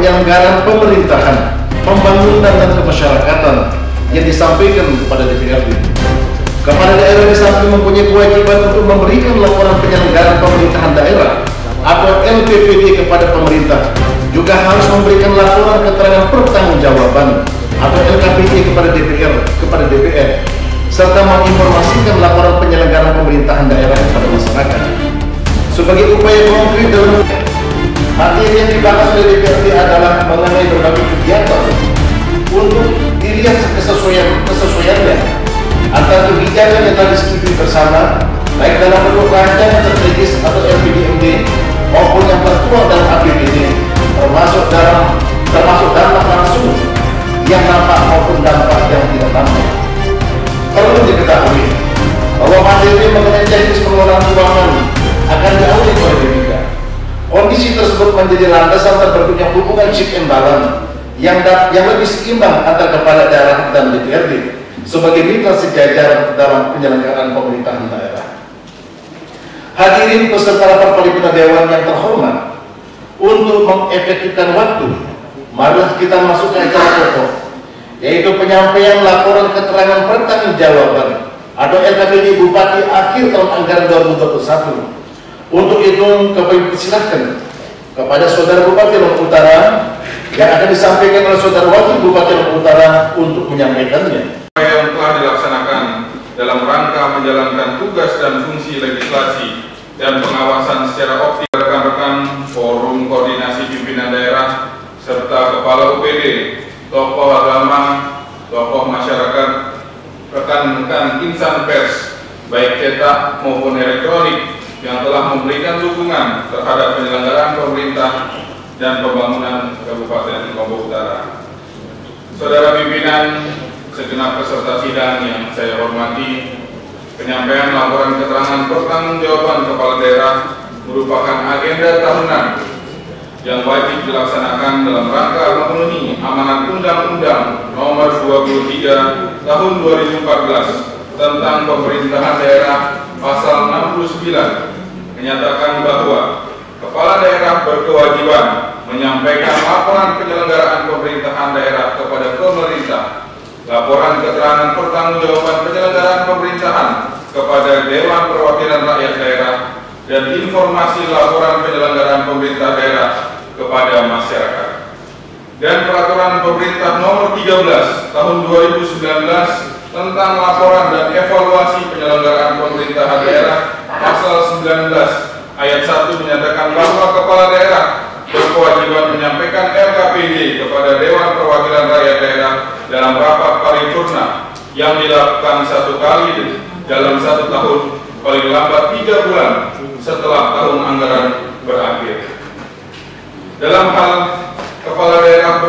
penyelenggaraan pemerintahan, pembangunan dan kemasyarakatan yang disampaikan kepada DPRD. Kepala daerah di samping mempunyai kewajiban untuk memberikan laporan penyelenggaraan pemerintahan daerah atau LPPD kepada pemerintah, juga harus memberikan laporan keterangan pertanggungjawaban atau LKPD kepada DPR, serta menginformasikan laporan penyelenggaraan pemerintahan daerah kepada masyarakat. Sebagai upaya konkret dalam materi yang dibahas oleh DPRD adalah mengenai berbagai kegiatan untuk dilihat kesesuaiannya antara kebijakan yang telah disetujui bersama, baik dalam bentuk rancangan strategis atau LPDMD maupun yang tertuang dalam APBD, termasuk dampak langsung yang nampak maupun dampak yang tidak nampak. Perlu diketahui bahwa materi mengenai teknis pengelolaan keuangan akan diaudit oleh BPK. Kondisi tersebut menjadi landasan terbentuknya hubungan check and balance yang lebih seimbang antara kepala daerah dan DPRD sebagai mitra sejajar dalam penyelenggaraan pemerintahan daerah. Hadirin peserta rapat paripurna dewan yang terhormat, untuk mengefektifkan waktu, mari kita masuk ke acara pokok, yaitu penyampaian laporan keterangan pertanggungjawaban atau LKPD Bupati akhir tahun anggaran 2021. Untuk itu kami persilahkan kepada Saudara Bupati Lombok Utara yang akan disampaikan oleh Saudara Wakil Bupati Lombok Utara untuk menyampaikannya. Yang telah dilaksanakan dalam rangka menjalankan tugas dan fungsi legislasi dan pengawasan secara optimal rekan-rekan Forum Koordinasi Pimpinan Daerah serta Kepala UPD, tokoh agama, tokoh masyarakat, rekan-rekan insan pers baik cetak maupun elektronik yang telah memberikan dukungan terhadap penyelenggaraan pemerintah dan pembangunan Kabupaten Lombok Utara. Saudara pimpinan, segenap peserta sidang yang saya hormati, penyampaian laporan keterangan pertanggungjawaban kepala daerah merupakan agenda tahunan yang wajib dilaksanakan dalam rangka memenuhi amanat Undang-Undang Nomor 23 Tahun 2014 tentang Pemerintahan Daerah Pasal 69 menyatakan bahwa kepala daerah berkewajiban menyampaikan laporan penyelenggaraan pemerintahan daerah kepada pemerintah, laporan keterangan pertanggungjawaban penyelenggaraan pemerintahan kepada Dewan Perwakilan Rakyat Daerah, dan informasi laporan penyelenggaraan pemerintah daerah kepada masyarakat. Dan Peraturan Pemerintah Nomor 13 Tahun 2019 tentang laporan dan evaluasi penyelenggaraan pemerintahan daerah Pasal 19 Ayat 1 menyatakan bahwa kepala daerah berkewajiban menyampaikan LKPD kepada Dewan Perwakilan Rakyat Daerah dalam rapat paripurna yang dilakukan 1 kali dalam 1 tahun, paling lambat 3 bulan setelah tahun anggaran berakhir. Dalam hal kepala daerah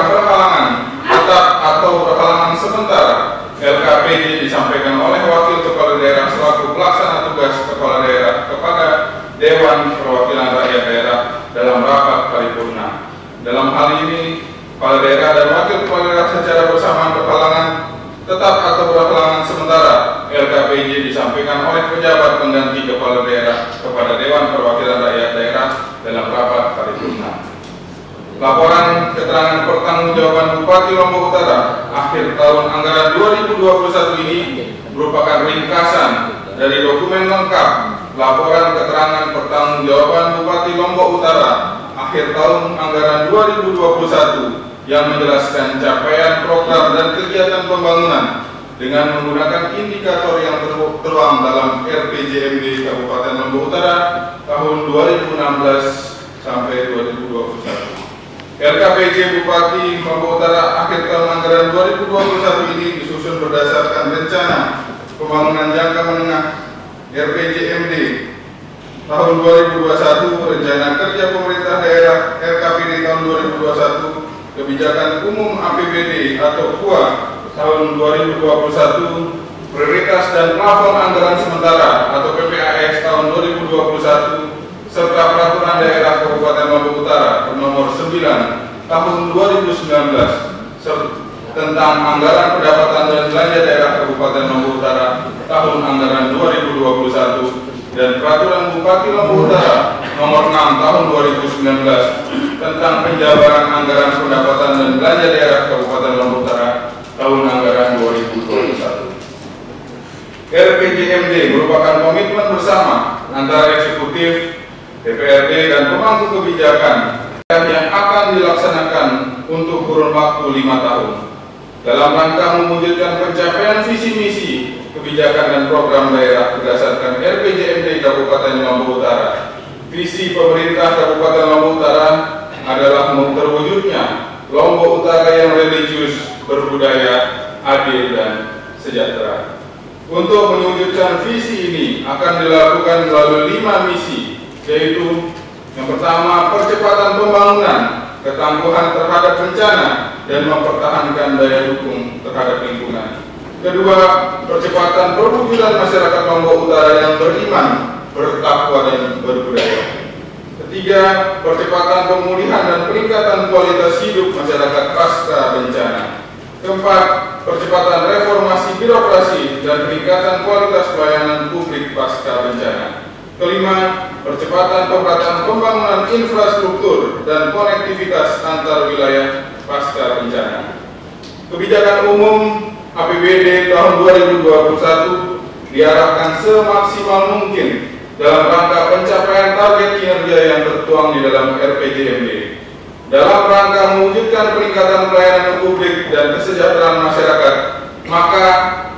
berhalangan tetap atau berhalangan sementara, LKPD disampaikan oleh Wakil Kepala Daerah selaku pelaksana tugas kepala daerah kepada Dewan Perwakilan Rakyat Daerah dalam rapat paripurna. Dalam hal ini, kepala daerah dan wakil kepala daerah secara bersamaan berhalangan tetap atau berhalangan sementara, LKPD disampaikan oleh pejabat pengganti kepala daerah kepada Dewan Perwakilan Rakyat Daerah dalam rapat paripurna. Laporan keterangan pertanggungjawaban Bupati Lombok Utara akhir tahun anggaran 2021 ini merupakan ringkasan dari dokumen lengkap laporan keterangan pertanggungjawaban Bupati Lombok Utara akhir tahun anggaran 2021 yang menjelaskan capaian program dan kegiatan pembangunan dengan menggunakan indikator yang tertuang dalam RPJMD Kabupaten Lombok Utara tahun 2016 sampai 2021. LKPJ Bupati Lombok Utara akhir tahun anggaran 2021 ini disusun berdasarkan rencana pembangunan jangka menengah RPJMD tahun 2021, rencana kerja pemerintah daerah RKPD tahun 2021, kebijakan umum APBD atau KUA tahun 2021, prioritas dan plafon anggaran sementara atau PPAS tahun 2021, serta peraturan daerah Kabupaten Lombok Utara nomor 9 tahun 2019 tentang anggaran pendapatan dan belanja daerah Kabupaten Lombok Utara tahun anggaran 2021 dan peraturan Bupati Lombok Utara Nomor 6 Tahun 2019 tentang penjabaran anggaran pendapatan dan belanja daerah Kabupaten Lombok Utara tahun anggaran 2021. RPJMD merupakan komitmen bersama antara eksekutif, DPRD, dan pemangku kebijakan yang akan dilaksanakan untuk kurun waktu 5 tahun dalam rangka mewujudkan pencapaian visi misi kebijakan dan program daerah berdasarkan RPJMD Kabupaten Lombok Utara. Visi pemerintah Kabupaten Lombok Utara adalah terwujudnya Lombok Utara yang religius, berbudaya, adil, dan sejahtera. Untuk mewujudkan visi ini akan dilakukan melalui 5 misi, yaitu yang pertama, percepatan pembangunan, ketangguhan terhadap bencana, dan mempertahankan daya dukung terhadap lingkungan. Kedua, percepatan perwujudan masyarakat Lombok Utara yang beriman, bertakwa, dan berbudaya. Ketiga, percepatan pemulihan dan peningkatan kualitas hidup masyarakat pasca bencana. Keempat, percepatan reformasi birokrasi dan peningkatan kualitas pelayanan publik pasca bencana. Kelima, percepatan pemerataan pembangunan infrastruktur dan konektivitas antar wilayah pasca bencana. Kebijakan umum APBD tahun 2021 diarahkan semaksimal mungkin dalam rangka pencapaian target kinerja yang tertuang di dalam RPJMD. Dalam rangka mewujudkan peningkatan pelayanan publik dan kesejahteraan masyarakat, maka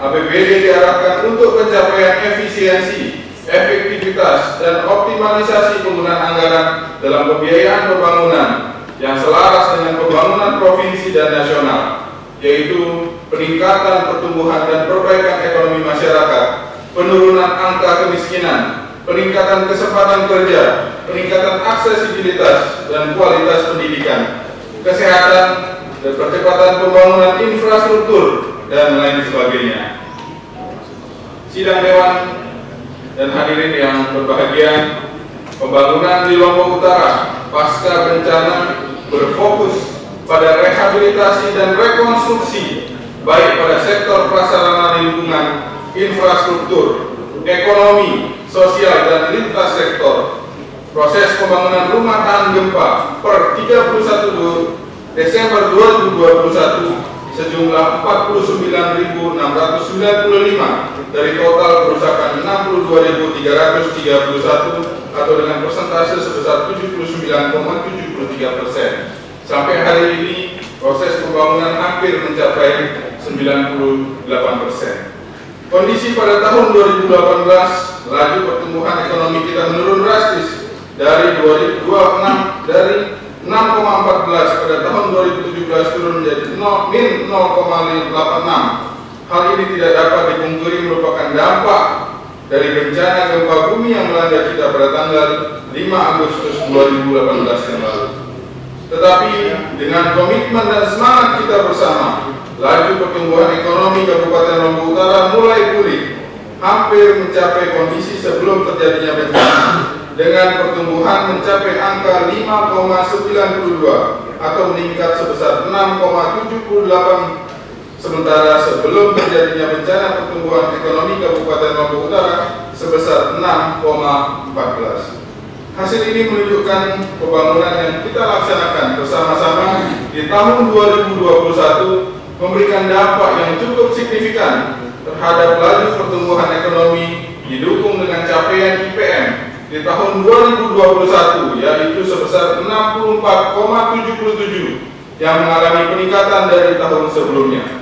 APBD diarahkan untuk pencapaian efisiensi, efektivitas, dan optimalisasi penggunaan anggaran dalam pembiayaan pembangunan yang selaras dengan pembangunan provinsi dan nasional, yaitu peningkatan pertumbuhan dan perbaikan ekonomi masyarakat, penurunan angka kemiskinan, peningkatan kesempatan kerja, peningkatan aksesibilitas dan kualitas pendidikan, kesehatan, dan percepatan pembangunan infrastruktur, dan lain sebagainya. Sidang Dewan dan hadirin yang berbahagia, pembangunan di Lombok Utara pasca bencana berfokus pada rehabilitasi dan rekonstruksi, baik pada sektor prasarana lingkungan, infrastruktur, ekonomi, sosial, dan lintas sektor. Proses pembangunan rumah tahan gempa per 31 Desember 2021 sejumlah 49.695 dari total kerusakan 62.331 atau dengan persentase sebesar 79,73%. Sampai hari ini proses pembangunan hampir mencapai 98%. Kondisi pada tahun 2018, laju pertumbuhan ekonomi kita menurun drastis dari 6,14 pada tahun 2017 turun menjadi min 0,86. Hal ini tidak dapat dipungkiri merupakan dampak dari bencana gempa bumi yang melanda kita pada tanggal 5 Agustus 2018 yang lalu. Tetapi dengan komitmen dan semangat kita bersama, laju pertumbuhan ekonomi Kabupaten Lombok Utara mulai pulih, hampir mencapai kondisi sebelum terjadinya bencana, dengan pertumbuhan mencapai angka 5,92 atau meningkat sebesar 6,78, sementara sebelum terjadinya bencana pertumbuhan ekonomi Kabupaten Lombok Utara sebesar 6,14. Hasil ini menunjukkan pembangunan yang kita laksanakan bersama-sama di tahun 2021 memberikan dampak yang cukup signifikan terhadap laju pertumbuhan ekonomi, didukung dengan capaian IPM di tahun 2021 yaitu sebesar 64,77 yang mengalami peningkatan dari tahun sebelumnya.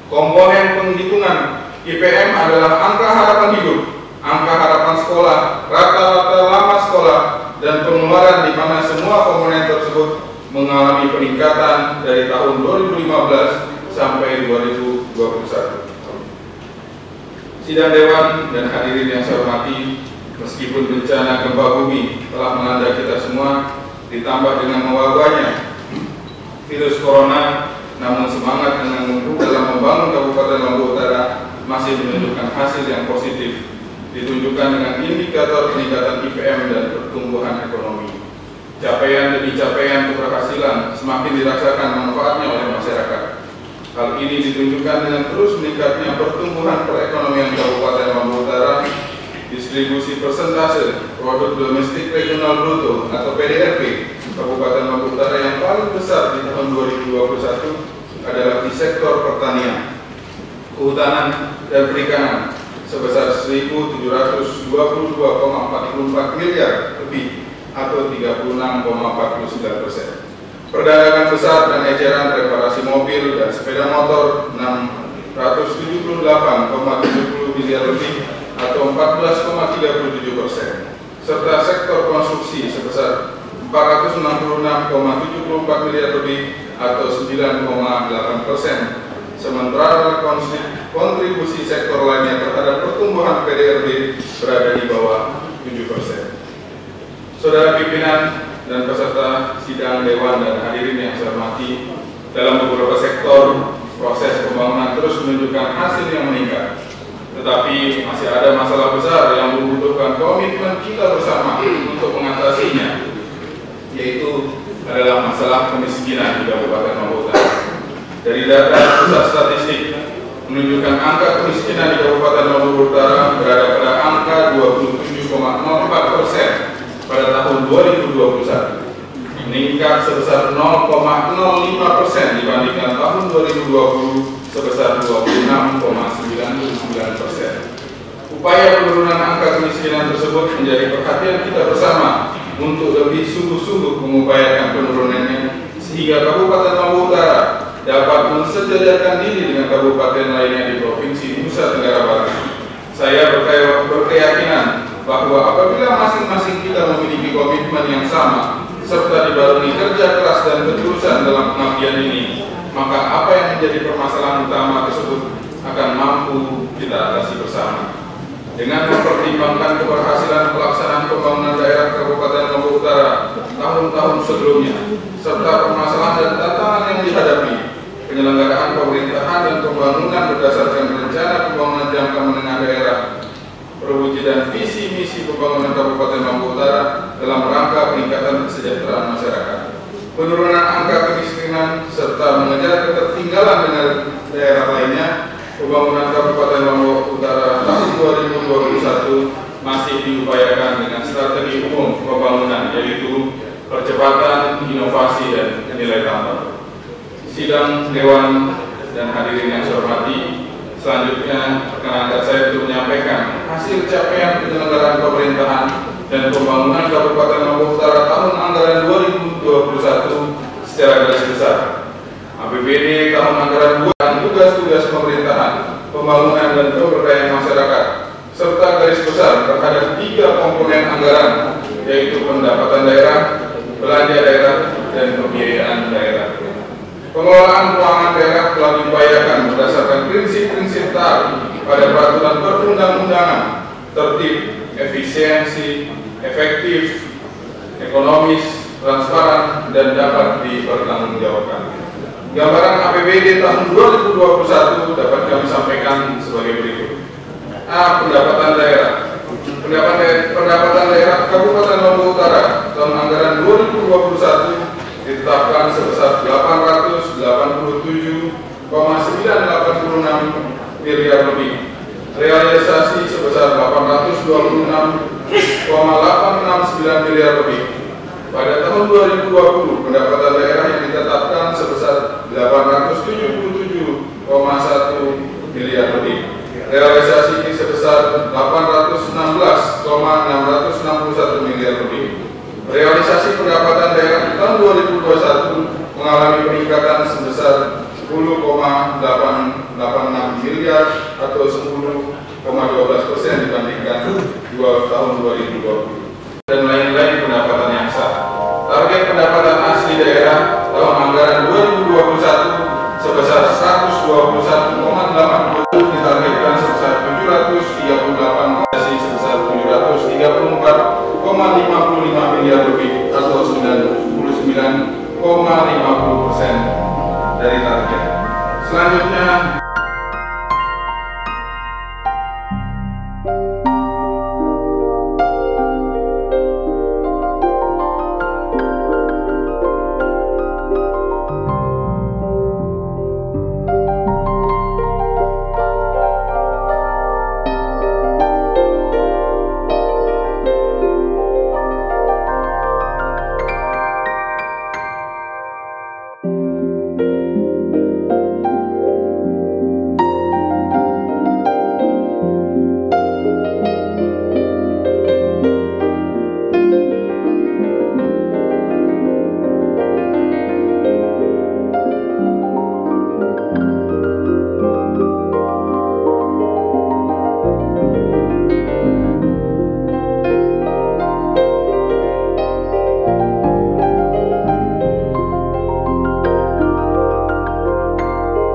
Komponen penghitungan IPM adalah angka harapan hidup, angka harapan sekolah, rata-rata lama sekolah, dan pengeluaran, di mana semua komponen tersebut mengalami peningkatan dari tahun 2015 sampai 2021. Sidang Dewan dan hadirin yang saya hormati, meskipun bencana gempa bumi telah melanda kita semua, ditambah dengan mewabahnya virus corona, namun semangat dalam membangun Kabupaten Lombok Utara masih menunjukkan hasil yang positif, ditunjukkan dengan indikator peningkatan IPM dan pertumbuhan ekonomi. Capaian demi capaian keberhasilan semakin dirasakan manfaatnya oleh masyarakat. Hal ini ditunjukkan dengan terus meningkatnya pertumbuhan perekonomian Kabupaten Lombok Utara, distribusi persentase produk domestik regional bruto atau PDRB Kabupaten Lombok Utara yang paling besar di tahun 2021 adalah di sektor pertanian, kehutanan, dan perikanan sebesar 1.722,44 miliar lebih atau 36,49%. Perdagangan besar dan eceran reparasi mobil dan sepeda motor 678,70 miliar lebih atau 14,37%, serta sektor konstruksi sebesar 466,74 miliar lebih atau 9,8%. Sementara kontribusi sektor lainnya terhadap pertumbuhan PDRB berada di bawah 7%. Saudara pimpinan dan peserta sidang Dewan dan hadirin yang saya hormati, dalam beberapa sektor proses pembangunan terus menunjukkan hasil yang meningkat, tetapi masih ada masalah besar yang membutuhkan komitmen kita bersama untuk mengatasinya, yaitu adalah masalah kemiskinan di Kabupaten Lombok Utara. Dari data pusat statistik menunjukkan angka kemiskinan di Kabupaten Lombok Utara berada pada angka 27,04% pada tahun 2021, meningkat sebesar 0,05% dibandingkan tahun 2020 sebesar 26,99%. Upaya penurunan angka kemiskinan tersebut menjadi perhatian kita bersama untuk lebih sungguh-sungguh mengupayakan penurunannya sehingga Kabupaten Lombok Utara dapat mensejajarkan diri dengan kabupaten lainnya di Provinsi Nusa Tenggara Barat. Saya berkeyakinan bahwa apabila masing-masing kita memiliki komitmen yang sama serta dibarengi kerja keras dan ketulusan dalam pengabdian ini, maka apa yang menjadi permasalahan utama tersebut akan mampu kita atasi bersama. Dengan mempertimbangkan keberhasilan pelaksanaan pembangunan daerah Kabupaten Lombok Utara tahun-tahun sebelumnya, serta permasalahan dan tantangan yang dihadapi, penyelenggaraan pemerintahan dan pembangunan berdasarkan rencana pembangunan jangka menengah daerah, perwujudan visi misi pembangunan Kabupaten Lombok Utara dalam rangka peningkatan kesejahteraan masyarakat, penurunan angka kemiskinan, serta mengejar ketertinggalan dengan daerah lainnya, pembangunan Kabupaten Lombok Utara tahun 2021 masih diupayakan dengan strategi umum pembangunan, yaitu percepatan, inovasi, dan nilai tambah. Sidang Dewan dan hadirin yang saya hormati, selanjutnya perkenankan saya untuk menyampaikan hasil capaian penyelenggaraan pemerintahan dan pembangunan Kabupaten Lombok Utara tahun anggaran 2021 secara garis besar. APBD tahun anggaran 2, tugas-tugas pemerintahan, pembangunan dan pemberdayaan masyarakat, serta garis besar terhadap 3 komponen anggaran, yaitu pendapatan daerah, belanja daerah, dan pembiayaan daerah. Pengelolaan keuangan daerah telah diupayakan berdasarkan prinsip-prinsip taat pada peraturan perundang-undangan, tertib, efisiensi, efektif, ekonomis, transparan, dan dapat dipertanggungjawabkan. Gambaran APBD tahun 2021 dapat kami sampaikan sebagai berikut. A. Pendapatan daerah. Pendapatan daerah Kabupaten Lombok Utara tahun anggaran 2021 ditetapkan sebesar 887,986 miliar lebih. Realisasi sebesar 826,869 miliar lebih. Pada tahun 2020, pendapatan daerah yang ditetapkan sebesar 877,1 miliar lebih. Realisasi sebesar 816,661 miliar lebih. Realisasi pendapatan daerah di tahun 2021 mengalami peningkatan sebesar 10,886 miliar atau 10,12% dibandingkan tahun 2020. Dan lain-lain pendapatan yang sah. Target pendapatan asli daerah tahun anggaran 2021 sebesar 121,8 ditargetkan sebesar 738 sebesar 734,55 miliar lebih atau 99,50% dari target. Selanjutnya